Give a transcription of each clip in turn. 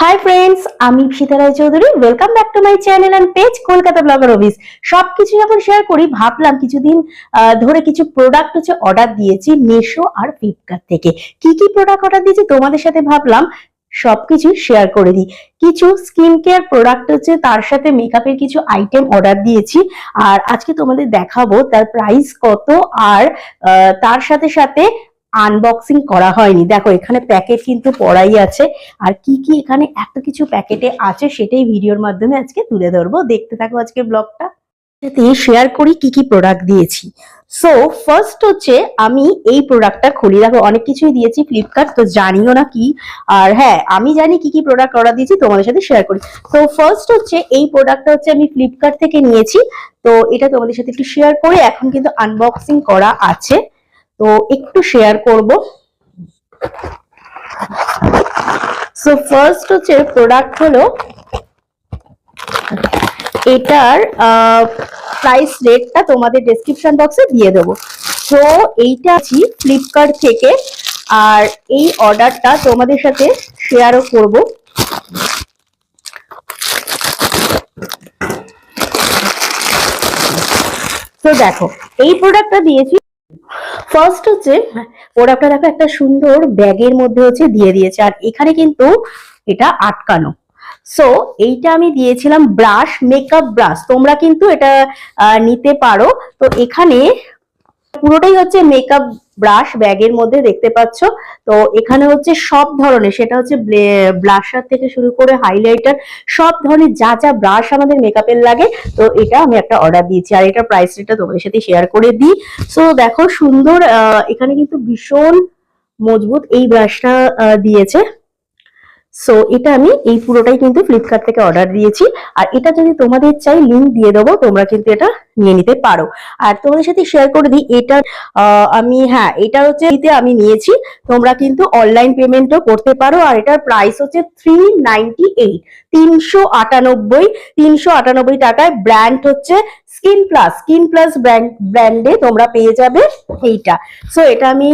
High friends, আমি Ipsita Roy Chowdhury. Welcome back to my channel and page Kolkata blogger office. সবকিছু যখন share করি ভাবলাম কিছুদিন ধরে কিছু প্রোডাক্ট অর্ডার দিয়েছি মিশো আর ফ্লিপকার্ট থেকে। কি কি প্রোডাক্ট অর্ডার দিয়েছি তোমাদের সাথে ভাবলাম সবকিছু শেয়ার করে দিই। কিছু স্কিন কেয়ার প্রোডাক্ট তার সাথে মেকআপের কিছু আইটেম অর্ডার দিয়েছি, আর আজকে তোমাদের দেখাবো তার প্রাইস কত। আর তার সাথে সাথে আনবক্সিং করা হয়নি। দেখো এখানে প্যাকেট কিন্তু পড়াই আছে, আর কি কি এখানে এত কিছু প্যাকেটে আছে সেটাই ভিডিওর মাধ্যমে আজকে তুলে ধরবো। দেখতে থাকো আজকে ব্লগটা, শেয়ার করি কি কি প্রোডাক্ট দিয়েছি। সো ফার্স্ট আমি এই প্রোডাক্টটা খুলি। দেখো অনেক কিছুই দিয়েছি ফ্লিপকার্ট, তো জানিও না কি। আর হ্যাঁ, আমি জানি কি কি প্রোডাক্ট অর্ডার দিয়েছি, তোমাদের সাথে শেয়ার করি। তো ফার্স্ট এই প্রোডাক্টটা আমি ফ্লিপকার্ট থেকে নিয়েছি, তো এটা তোমাদের সাথে একটু শেয়ার করি। এখন কিন্তু আনবক্সিং করা আছে, তো একটু শেয়ার করব। সো ফার্স্ট প্রোডাক্ট হলো, এটার প্রাইস রেটটা তোমাদের ডেসক্রিপশন বক্সে দিয়ে দেবো। তো এইটা আছি ফ্লিপকার্ট থেকে, আর এই অর্ডারটা তোমাদের সাথে শেয়ারও করব। তো দেখো এই প্রোডাক্টটা দিয়েছি। ফার্স্ট প্রোডাক্টটা দেখো একটা সুন্দর ব্যাগের মধ্যে দিয়ে দিয়েছে, আর এখানে কিন্তু এটা আটকানো। সো এইটা আমি দিয়েছিলাম ব্রাশ, মেকআপ ব্রাশ। তোমরা কিন্তু এটা নিতে পারো। তো এখানে পুরোটাই মেকআপ ব্রাশ ব্যাগের মধ্যে দেখতে পাচ্ছ। তো এখানে সব ধরনের, সেটা ব্লাশার থেকে শুরু করে হাইলাইটার, সব ধরনের যা যা ব্রাশ আমাদের মেকআপের লাগে। তো এটা আমি একটা অর্ডার দিয়েছি, আর এটার প্রাইস রেটটা তোমাদের সাথে শেয়ার করে দিই। সো দেখো সুন্দর, এখানে কিন্তু ভীষণ মজবুত এই ব্রাশটা দিয়েছে। সো এটা আমি এই পুরোটাই কিন্তু ফ্লিপকার্ট থেকে অর্ডার দিয়েছি, আর এটা যদি তোমাদের চাই লিংক দিয়ে দেবো, তোমরা কিন্তু এটা নিয়ে নিতে পারো। আর তোমাদের সাথে শেয়ার করে দিই, এটা আমি এটা আমি নিয়েছি। তোমরা কিন্তু অনলাইন পেমেন্টও করতে পারো, আর এটার প্রাইস 398, 398 টাকায়। ব্র্যান্ড স্কিন প্লাস ব্র্যান্ডে তোমরা পেয়ে যাবে এইটা। সো এটা আমি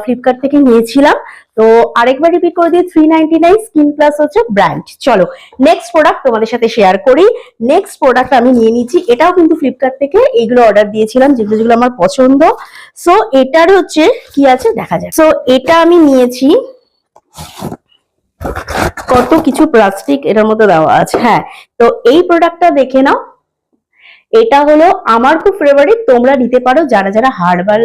ফ্লিপকার্ট থেকে নিয়েছিলাম। তো আরেকবার রিপিট করে দিই, 399 স্কিন প্লাস ব্র্যান্ড। চলো নেক্সট প্রোডাক্ট তোমাদের সাথে শেয়ার করি। নেক্সট প্রোডাক্ট আমি নিয়ে নিচ্ছি, এটাও কিন্তু ফ্লিপকার্ট থেকে। এইগুলো অর্ডার দিয়েছিলাম যেগুলো আমার পছন্দ। সো এটার কি আছে দেখা যায়। সো এটা আমি নিয়েছি, কত কিছু প্লাস্টিক এটার মধ্যে দেওয়া আছে। হ্যাঁ, তো এই প্রোডাক্টটা দেখে নাও। এটা হলো আমার খুব ফেভারিট, তোমরা নিতে পারো যারা যারা হার্বাল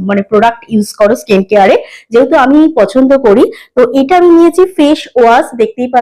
মানে প্রোডাক্ট ইউজ করো স্কিন কেয়ারে, যেহেতু আমি পছন্দ করি। তো এটা আমি নিয়েছি ফেস ওয়াশ, দেখতেই পাচ্ছ